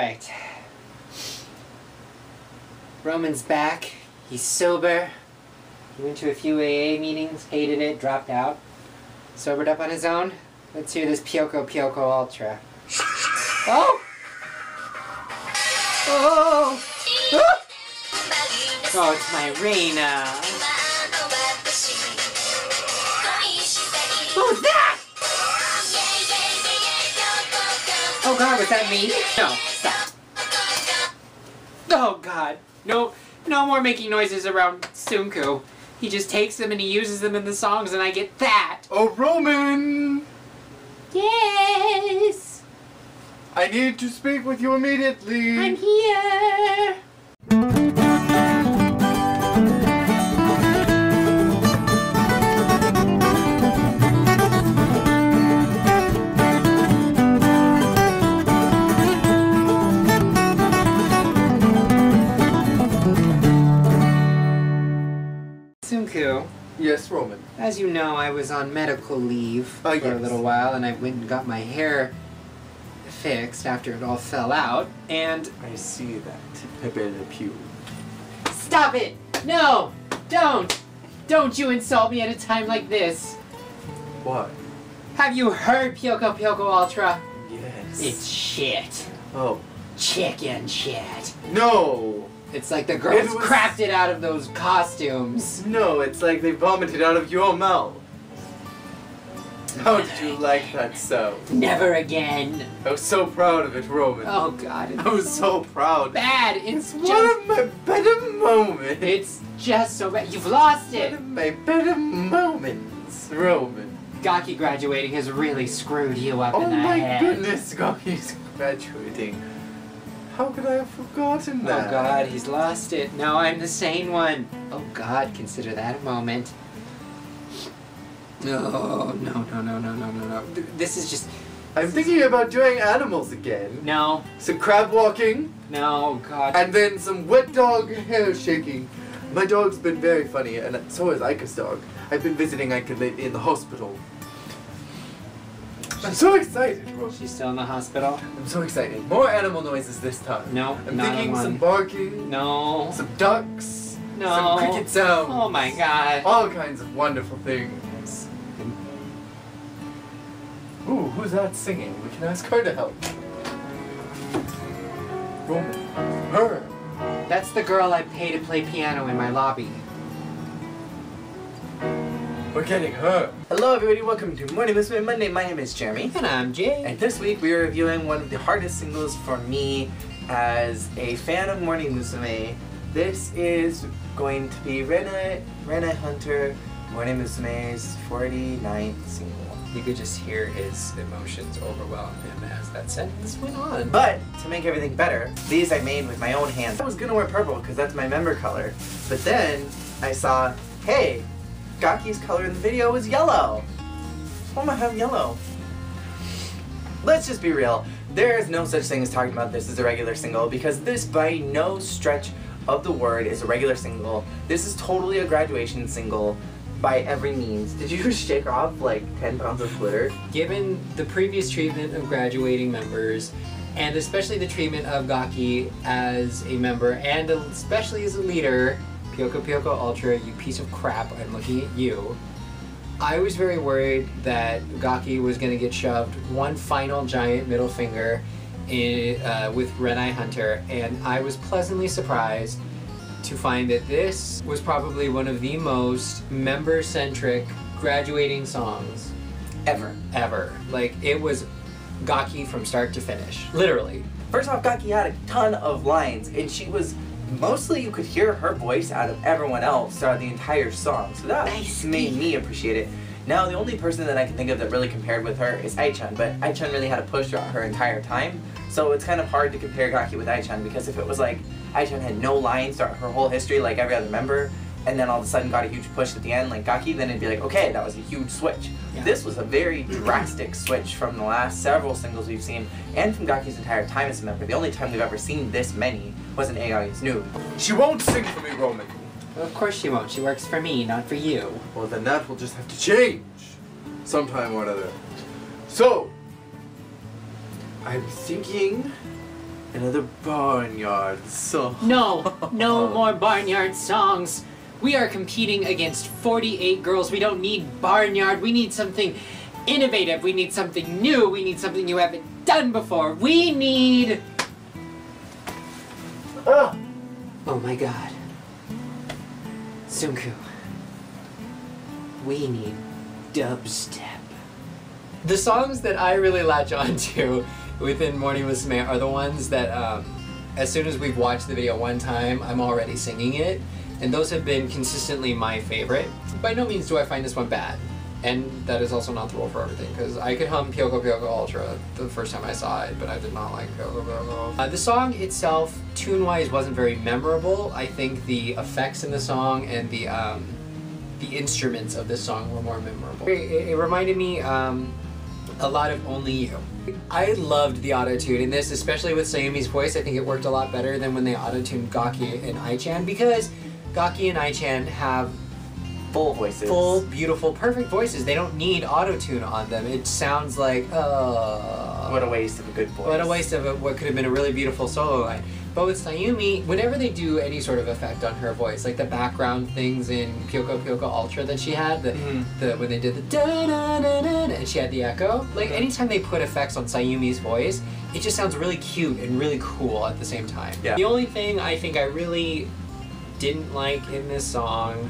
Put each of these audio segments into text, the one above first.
Alright. Roman's back. He's sober. He went to a few AA meetings, hated it, dropped out. Sobered up on his own. Let's hear this Pyoko Ultra. Oh! Oh! Oh! Oh, it's my Reina. What was that? Oh god, was that me? No, stop. Oh god. No more making noises around Sunku. He just takes them and he uses them in the songs and I get that. Oh, Roman! Yes! I need to speak with you immediately. I'm here! Sunku. Yes, Roman. As you know, I was on medical leave for a little while and I went and got my hair fixed after it all fell out, and... I see that. Pepe Le Pew. Stop it! No! Don't! Don't you insult me at a time like this! What? Have you heard Pyoko Ultra? Yes. It's shit. Oh. Chicken shit. No! It's like the girls crapped it out of those costumes. No, it's like they vomited out of your mouth. How did you like that sound? Never again. I was so proud of it, Roman. Oh god. I was so proud. Bad. It's just... One of my better moments. It's just so bad. You've lost it. One of my better moments, Roman. Gaki graduating has really screwed you up in the head. Oh my goodness, Gaki's graduating. How could I have forgotten that? Oh god, he's lost it. No, I'm the sane one. Oh god, consider that a moment. No. This is just... I'm thinking about doing animals again. No. Some crab walking. No, god. And then some wet dog hair shaking. My dog's been very funny, and so is Aika's dog. I've been visiting Aika lately in the hospital. I'm so excited, bro. She's still in the hospital? I'm so excited. More animal noises this time. No, I'm not thinking one. some barking. No. Some ducks. No. Some cricket sounds. Oh my god. All kinds of wonderful things. Ooh, who's that singing? We can ask her to help. Roman. Her. That's the girl I pay to play piano in my lobby. We're getting her. Hello everybody, welcome to Morning Musume Monday. My name is Jeremy. And I'm Jay. And this week we are reviewing one of the hardest singles for me as a fan of Morning Musume. This is going to be Renai Hunter, Morning Musume's 49th single. You could just hear his emotions overwhelm him as that sentence went on. But, to make everything better, these I made with my own hands. I was gonna wear purple because that's my member color. But then, I saw, hey, Gakki's color in the video was yellow. Why am I having yellow? Let's just be real. There is no such thing as talking about this as a regular single because this by no stretch of the word is a regular single. This is totally a graduation single by every means. Did you shake off like 10 pounds of glitter? Given the previous treatment of graduating members, and especially the treatment of Gaki as a member, and especially as a leader, Pyoko Ultra, you piece of crap, I'm looking at you. I was very worried that Gaki was going to get shoved one final giant middle finger with Renai Hunter, and I was pleasantly surprised to find that this was probably one of the most member-centric graduating songs ever. Like, it was Gaki from start to finish, literally. First off, Gaki had a ton of lines, and she was mostly you could hear her voice out of everyone else throughout the entire song, so that made me appreciate it. Now, the only person that I can think of that really compared with her is Aichan, but Aichan really had a push throughout her entire time, so it's kind of hard to compare Gaki with Aichan, because if it was like Aichan had no lines throughout her whole history like every other member, and then all of a sudden got a huge push at the end like Gaki, then it'd be like, okay, that was a huge switch. Yeah. This was a very drastic switch from the last several singles we've seen, and from Gaki's entire time as a member. The only time we've ever seen this many was in Aegon's Noob. She won't sing for me, Roman. Well, of course she won't. She works for me, not for you. Well, then that will just have to change sometime or another. So, I'm thinking Another barnyard song. No, no more barnyard songs. We are competing against 48 girls. We don't need barnyard. We need something innovative. We need something new. We need something you haven't done before. We need... Oh my god. Sunku. We need dubstep. The songs that I really latch onto within Morning Musume are the ones that, as soon as we've watched the video one time, I'm already singing it. And those have been consistently my favorite. By no means do I find this one bad. And that is also not the rule for everything, because I could hum Pyoko Pyoko Ultra the first time I saw it, but I did not like Pyoko Pyoko. The song itself, tune-wise, wasn't very memorable. I think the effects in the song and the instruments of this song were more memorable. It reminded me a lot of Only You. I loved the auto-tune in this, especially with Sayumi's voice. I think it worked a lot better than when they auto-tuned Gaki and Ai-chan, because Gaki and Ai-chan have full voices. Full, beautiful, perfect voices. They don't need auto-tune on them. It sounds like, what a waste of a good voice. What a waste of what could have been a really beautiful solo line. But with Sayumi, whenever they do any sort of effect on her voice, like the background things in Pyoko Pyoko Ultra that she had, when they did the da-da-da-da-da, and she had the echo, like anytime they put effects on Sayumi's voice, it just sounds really cute and really cool at the same time. Yeah. The only thing I think I really didn't like in this song,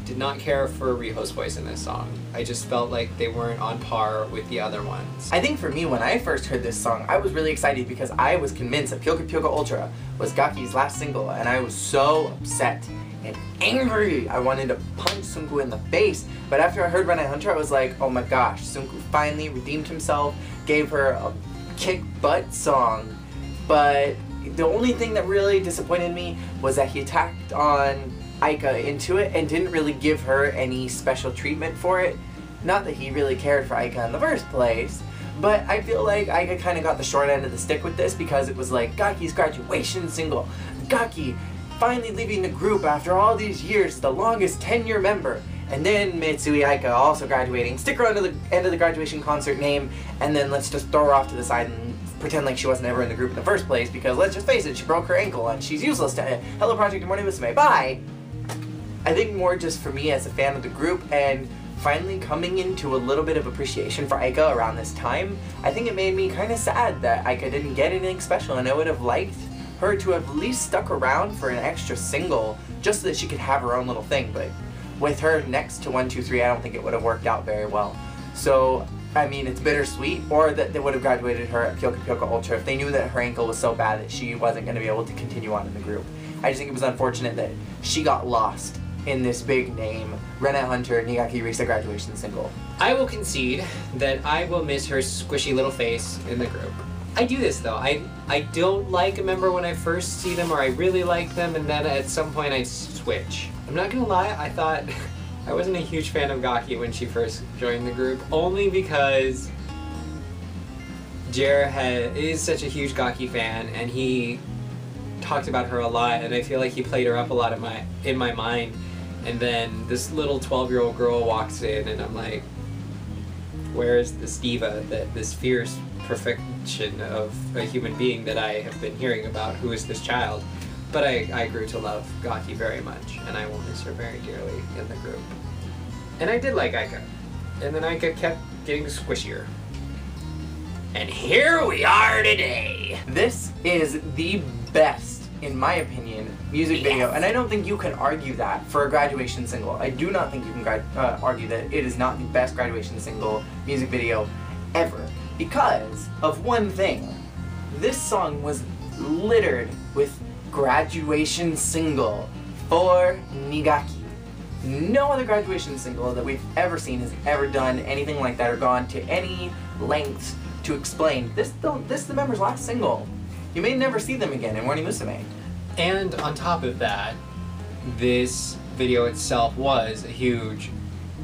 did not care for Riho's voice in this song. I just felt like they weren't on par with the other ones. I think for me, when I first heard this song, I was really excited because I was convinced that Pyoko Pyoko Ultra was Gaki's last single, and I was so upset and angry. I wanted to punch Sunku in the face, but after I heard Renai Hunter, I was like, oh my gosh, Sunku finally redeemed himself, gave her a kick butt song. But the only thing that really disappointed me was that he attacked on Aika into it and didn't really give her any special treatment for it. Not that he really cared for Aika in the first place, but I feel like Aika kind of got the short end of the stick with this because it was like Gaki's graduation single. Gaki finally leaving the group after all these years, the longest 10-year member. And then Mitsui Aika also graduating. Stick her under the end of the graduation concert name, and then let's just throw her off to the side and pretend like she wasn't ever in the group in the first place, because let's just face it, she broke her ankle and she's useless to Hello Project and Morning Musume. Bye! I think more just for me as a fan of the group and finally coming into a little bit of appreciation for Aika around this time, I think it made me kind of sad that Aika didn't get anything special, and I would have liked her to have at least stuck around for an extra single just so that she could have her own little thing, but with her next to 123, I don't think it would have worked out very well. So, I mean, it's bittersweet, or that they would have graduated her at Pyoko Pyoko Ultra if they knew that her ankle was so bad that she wasn't going to be able to continue on in the group. I just think it was unfortunate that she got lost in this big name, Renai Hunter, Niigaki Risa graduation single. I will concede that I will miss her squishy little face in the group. I do this though. I don't like a member when I first see them, or I really like them, and then at some point I switch. I'm not gonna lie, I thought I wasn't a huge fan of Gaki when she first joined the group, only because Jer is such a huge Gaki fan, and he talked about her a lot, and I feel like he played her up a lot in my mind. And then this little 12-year-old girl walks in, and I'm like, where is this diva, this fierce perfection of a human being that I have been hearing about? Who is this child? But I grew to love Gaki very much, and I will miss her very dearly in the group. And I did like Aika. And then Aika kept getting squishier. And here we are today! This is the best, in my opinion, music video, and I don't think you can argue that for a graduation single. I do not think you can argue that it is not the best graduation single music video ever, because of one thing. This song was littered with graduation single for Niigaki. No other graduation single that we've ever seen has ever done anything like that or gone to any lengths to explain this is the member's last single. You may never see them again in Morning Musume. And on top of that, this video itself was a huge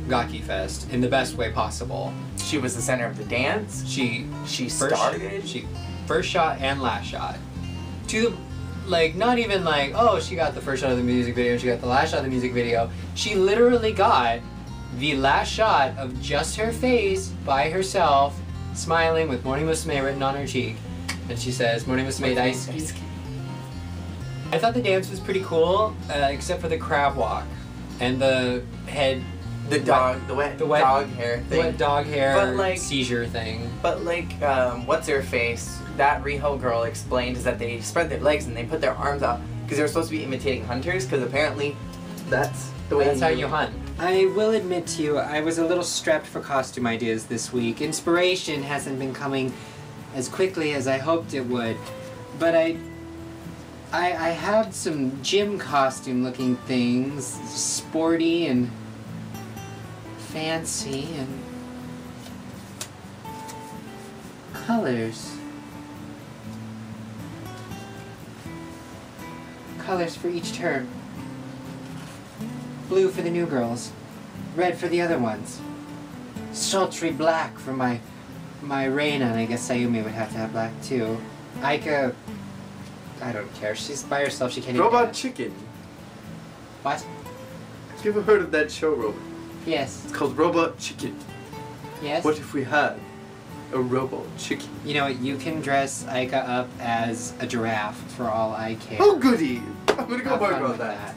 Gaki fest in the best way possible. She was the center of the dance. She first shot and last shot. Like, not even like, oh, she got the first shot of the music video, she got the last shot of the music video. She literally got the last shot of just her face by herself, smiling with Morning Musume written on her cheek. And she says, Morning Musume Daisuki. I thought the dance was pretty cool, except for the crab walk and the head. The wet dog hair thing. The wet dog hair but seizure thing. But what's her face? That Riho girl explained is that they spread their legs and they put their arms out because they're supposed to be imitating hunters because apparently that's the way that's how you hunt. I will admit to you, I was a little strapped for costume ideas this week. Inspiration hasn't been coming as quickly as I hoped it would, but I have some gym costume looking things, sporty and fancy and colors. Colors for each term. Blue for the new girls, red for the other ones. Sultry black for my Reina, and I guess Sayumi would have to have black too. Aika, I don't care. She's by herself. She can't even Robot dance. Chicken. What? Have you ever heard of that show, Robot? Yes. It's called Robot Chicken. Yes? What if we had a robot chicken? You know what? You can dress Aika up as a giraffe for all I care. Oh, goody! I'm gonna go Have work fun on with that.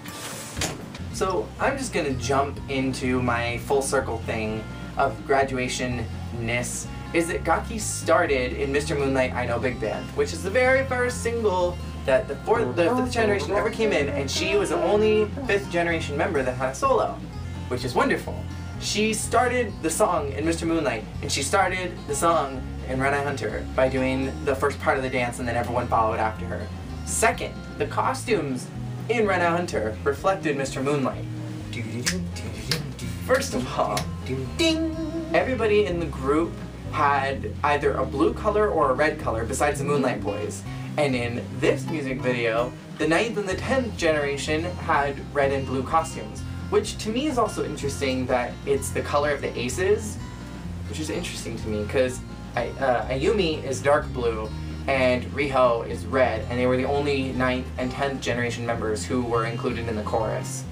So I'm just gonna jump into my full circle thing of graduation-ness. Is that Gaki started in Mr. Moonlight I Know Big Band, which is the very first single that the fifth generation ever came in, and she was the only fifth generation member that had a solo, which is wonderful. She started the song in Mr. Moonlight, and she started the song in Renai Hunter by doing the first part of the dance, and then everyone followed after her. Second, the costumes in Renai Hunter reflected Mr. Moonlight. First of all, everybody in the group had either a blue color or a red color besides the Moonlight Boys. And in this music video, the 9th and the 10th generation had red and blue costumes, which to me is also interesting that it's the color of the aces, which is interesting to me because Ayumi is dark blue and Riho is red, and they were the only 9th and 10th generation members who were included in the chorus.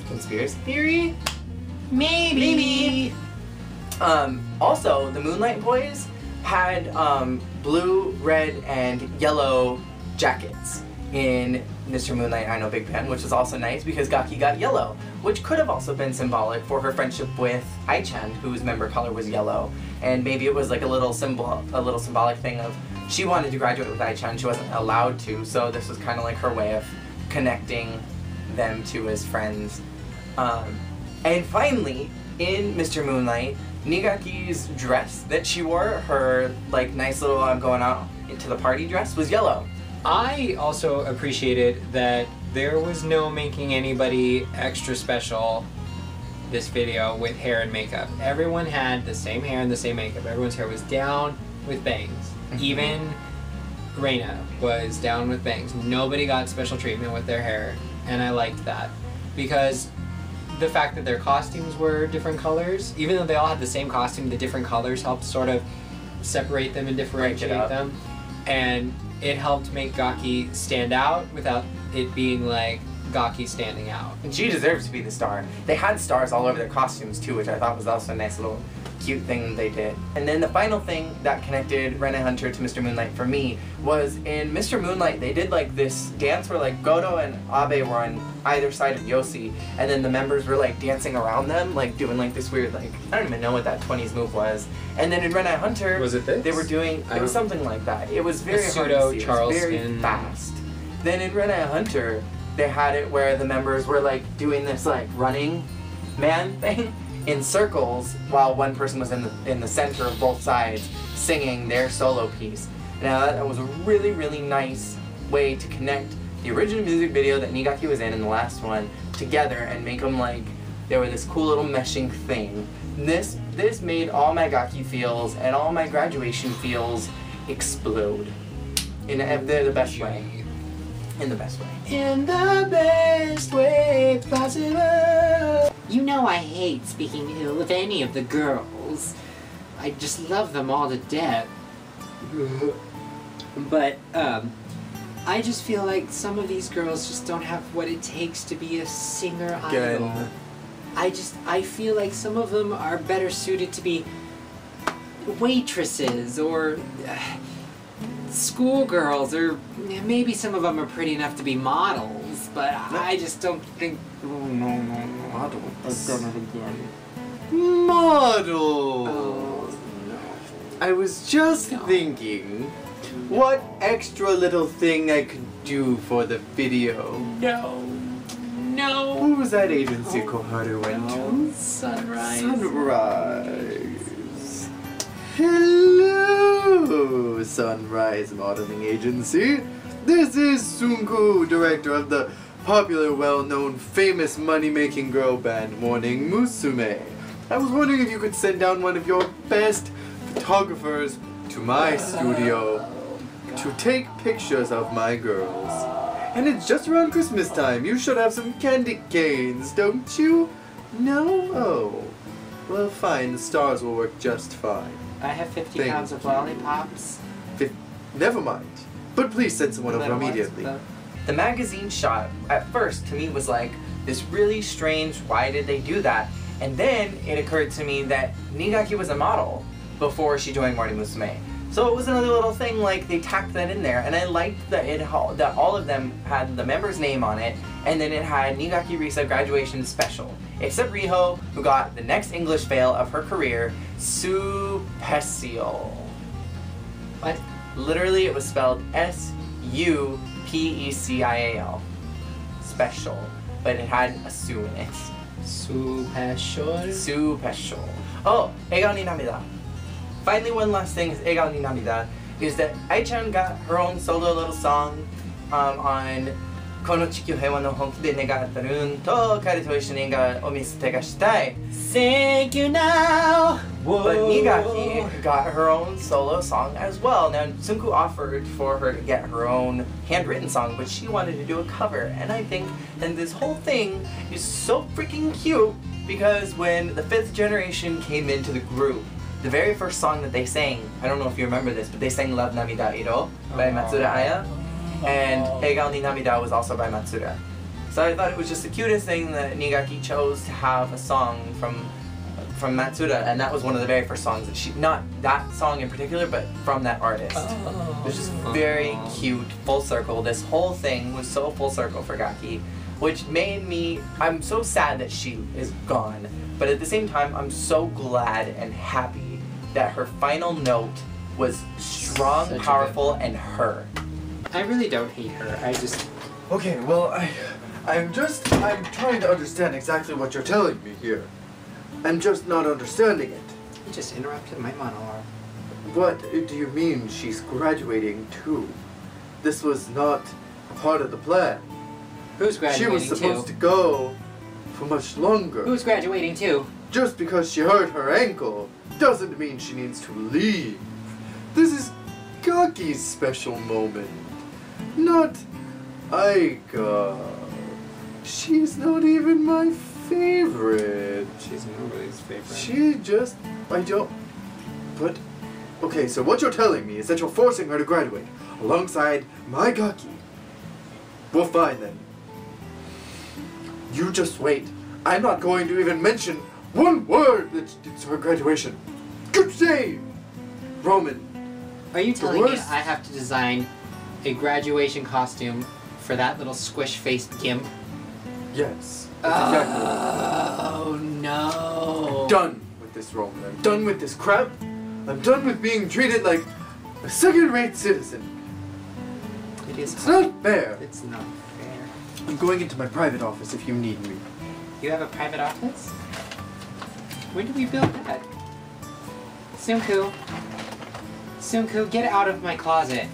Conspiracy theory? Maybe. Also, the Moonlight Boys had blue, red, and yellow jackets in Mr. Moonlight I Know Big Band, which was also nice because Gaki got yellow, which could have also been symbolic for her friendship with Ai-chan, whose member color was yellow. And maybe it was like a little symbolic thing of she wanted to graduate with Ai-chan, she wasn't allowed to, so this was kind of like her way of connecting them two as friends. And finally, in Mr. Moonlight, Niigaki's dress that she wore, her like nice little going out into the party dress, was yellow. I also appreciated that there was no making anybody extra special this video with hair and makeup. Everyone had the same hair and the same makeup. Everyone's hair was down with bangs. Even Reina was down with bangs. Nobody got special treatment with their hair, and I liked that because the fact that their costumes were different colors, even though they all had the same costume, the different colors helped sort of separate them and differentiate them. And it helped make Gaki stand out without it being like Gaki standing out. And she deserves to be the star. They had stars all over their costumes too, which I thought was also a nice little cute thing they did. And then the final thing that connected Renai Hunter to Mr. Moonlight for me was in Mr. Moonlight they did like this dance where like Goto and Abe were on either side of Yoshi, and then the members were like dancing around them, like doing like this weird like, I don't even know what that 20s move was. And then in Renai Hunter, was it this? They were doing, it was something like that. It was very hard to see, it was very fast. Then in Renai Hunter, they had it where the members were like doing this like running man thing in circles while one person was in the center of both sides singing their solo piece. Now that was a really, really nice way to connect the original music video that Niigaki was in and the last one together and make them like they were this cool little meshing thing. This made all my Gaki feels and all my graduation feels explode in the best way. In the best way. In the best way possible. You know I hate speaking ill of any of the girls. I just love them all to death. But, I just feel like some of these girls just don't have what it takes to be a singer idol. I feel like some of them are better suited to be waitresses or schoolgirls, or maybe some of them are pretty enough to be models, but I just don't think... Oh, no. Model. I've done it again. Model. Oh, no. I was just thinking, what extra little thing I could do for the video. No. What was that agency Koharu went to? Sunrise. Sunrise. Hello, Sunrise Modeling Agency. This is Sunku, director of the popular, well-known, famous money-making girl band Morning Musume. I was wondering if you could send down one of your best photographers to my studio to take pictures of my girls. And it's just around Christmas time. You should have some candy canes, don't you? No? Oh. Well, fine. The stars will work just fine. I have 50 pounds of lollipops. Never mind. But please send someone over immediately. The magazine shot, at first, to me was like, this really strange, why did they do that? And then it occurred to me that Niigaki was a model before she joined Morning Musume. So it was another little thing, like, they tacked that in there, and I liked that that all of them had the member's name on it, and then it had Niigaki Risa graduation special. Except Riho, who got the next English fail of her career, Supecial. What? Literally, it was spelled S-U-P-E-C-I-A-L. Special. But it had a su in it. Supecial. Oh, Egao ni Namida. Finally, one last thing is Egao ni Namida, is that Ai-chan got her own solo little song on Kono Chikyu Heiwa no Honki de Negatarun to Kare to Ishoni ga Omisete ga shitai. Thank you now! Whoa. But Niigaki got her own solo song as well. Now, Tsunku offered for her to get her own handwritten song, but she wanted to do a cover. And I think that this whole thing is so freaking cute because when the 5th generation came into the group, the very first song that they sang, I don't know if you remember this, but they sang Love Namida Iro by Matsuda Aya, and Egao ni Namida was also by Matsuda. So I thought it was just the cutest thing that Niigaki chose to have a song from Matsuda, and that was one of the very first songs that she, not that song in particular, but from that artist. It was just very cute, full circle. This whole thing was so full circle for Gaki, which made me, I'm so sad that she is gone, but at the same time, I'm so glad and happy that her final note was strong, powerful, and her. I really don't hate her. I just... Okay, well, I'm trying to understand exactly what you're telling me here. I'm just not understanding it. You just interrupted my monologue. What do you mean she's graduating too? This was not part of the plan. Who's graduating She was supposed to go for much longer. Who's graduating too? Just because she hurt her ankle doesn't mean she needs to leave. This is Gaki's special moment, not Aika. She's not even my favorite. She's nobody's favorite. Okay, so what you're telling me is that you're forcing her to graduate alongside my Gaki. Well, fine then. You just wait. I'm not going to even mention one word that it's her graduation. Good save! Roman. Are you telling me I have to design a graduation costume for that little squish-faced gimp? Yes. That's exactly what. Oh no. I'm done with this, Roman. I'm done with this crap. I'm done with being treated like a second-rate citizen. It's not fair. It's not fair. I'm going into my private office if you need me. You have a private office? When did we build that? Sunku, get out of my closet.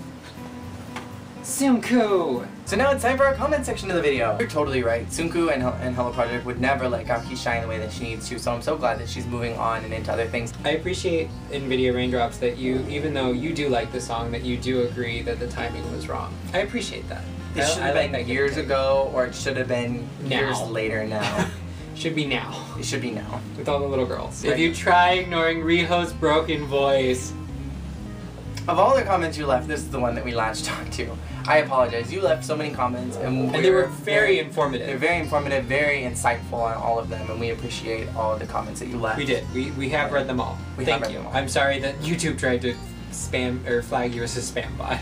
Sunku! So now it's time for our comment section of the video. You're totally right. Tsunku and Hello Project would never let Gaki shine the way that she needs to, so I'm so glad that she's moving on and into other things. I appreciate in Video Raindrops that you, even though you do like the song, that you do agree that the timing was wrong. I appreciate that. It should have been years ago, or it should have been years later now. Should be now. It should be now. With all the little girls. Right. If you try ignoring Riho's broken voice. Of all the comments you left, this is the one that we latched on to. I apologize. You left so many comments, and they were very informative. They're very informative, very insightful on all of them, and we appreciate all the comments that you left. We did. We have read them all. Thank you. I'm sorry that YouTube tried to spam or flag you as a spam bot.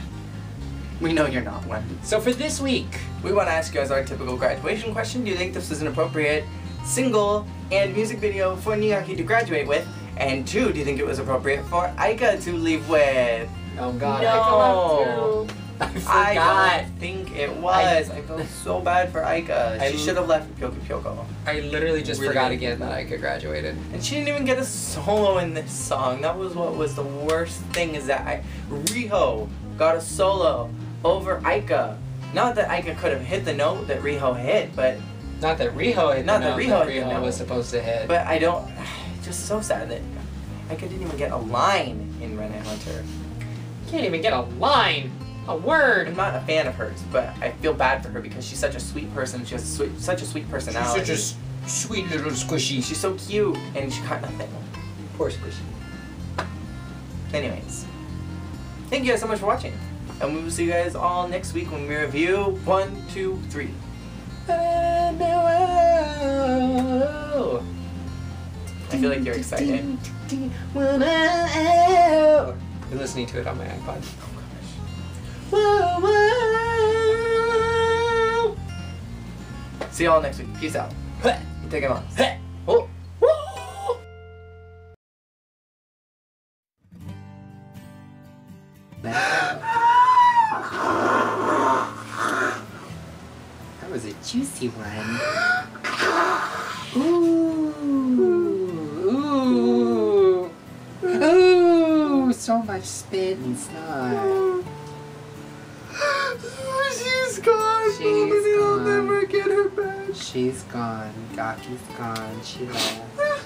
We know you're not one. So for this week, we want to ask you guys our typical graduation question. Do you think this is an appropriate single and music video for Niigaki to graduate with? And 2, do you think it was appropriate for Aika to leave with? Oh God, no. I forgot. I don't think it was. I feel so bad for Aika. She should have left Pyoko Pyoko. I literally just forgot again that Aika graduated. And she didn't even get a solo in this song. That was what was the worst thing, is that Riho got a solo over Aika. Not that Aika could have hit the note that Riho hit, but... Not that Riho hit the note that Riho was supposed to hit. But I don't... Just so sad that Aika didn't even get a line in Renai Hunter. Can't even get a line! A word! I'm not a fan of hers, but I feel bad for her because she's such a sweet person. She has such a sweet personality. She's such a sweet little squishy. She's so cute, and she got nothing. Poor squishy. Anyways, thank you guys so much for watching. And we will see you guys all next week when we review 1, 2, 3. I feel like you're excited. I've been listening to it on my iPod. See y'all next week. Peace out. Take it on. Oh. That was a juicy one. Ooh. Ooh. Ooh. So much spit and snot. She's gone. She's I'll gone. never get her back. She's gone. Gaki's gone. She left.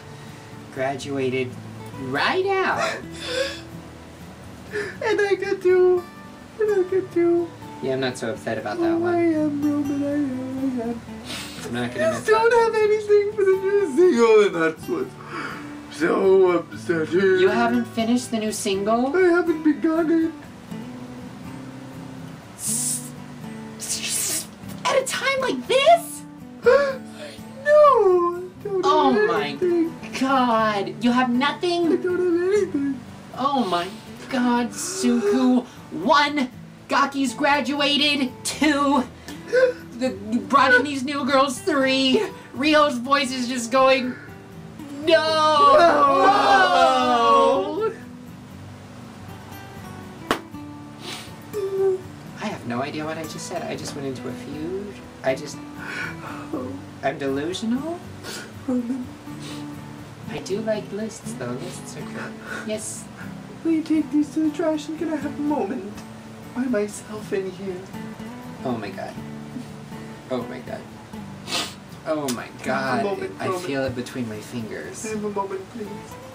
Graduated right out. And I get to. Yeah, I'm not so upset about that I one. am Roman. I am. I'm not gonna miss Don't that. have anything for the new single, and that's what's so upsetting. You haven't finished the new single? I haven't begun it. At a time like this? No. I don't Oh have my anything. God. You have I nothing? don't have anything. Oh my God, Suku. 1, Gaki's graduated. 2, you brought in these new girls. 3, Rio's voice is just going, no! No! I have no idea what I just said. I just went into a feud. I'm delusional? I do like lists though. Lists are good. Yes. Will you take these to the trash and can I have a moment by myself in here? Oh my God. Oh my God. Oh my God. Moment, I feel it between my fingers. Have a moment, please.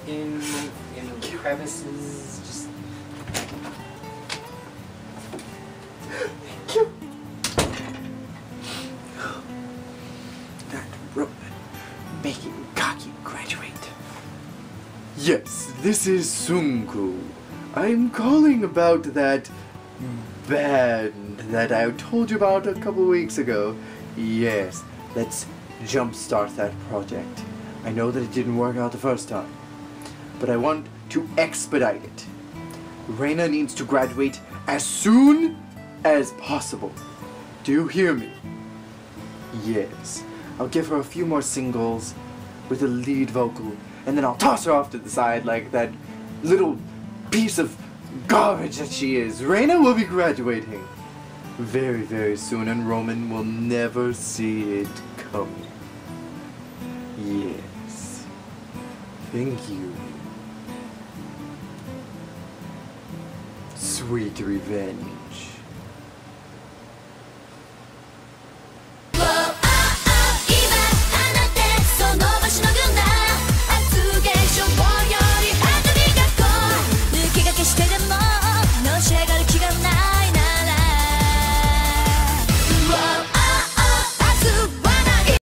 In the crevices. Just. Thank you. That Roman making Gaki graduate. Yes, this is Sunku. I'm calling about that band that I told you about a couple weeks ago. Yes, let's jumpstart that project. I know that it didn't work out the first time, but I want to expedite it. Reina needs to graduate as soon as possible. Do you hear me? Yes. I'll give her a few more singles with a lead vocal, and then I'll toss her off to the side like that little piece of garbage that she is. Reina will be graduating very, very soon, and Roman will never see it coming. Yes. Thank you. Sweet revenge.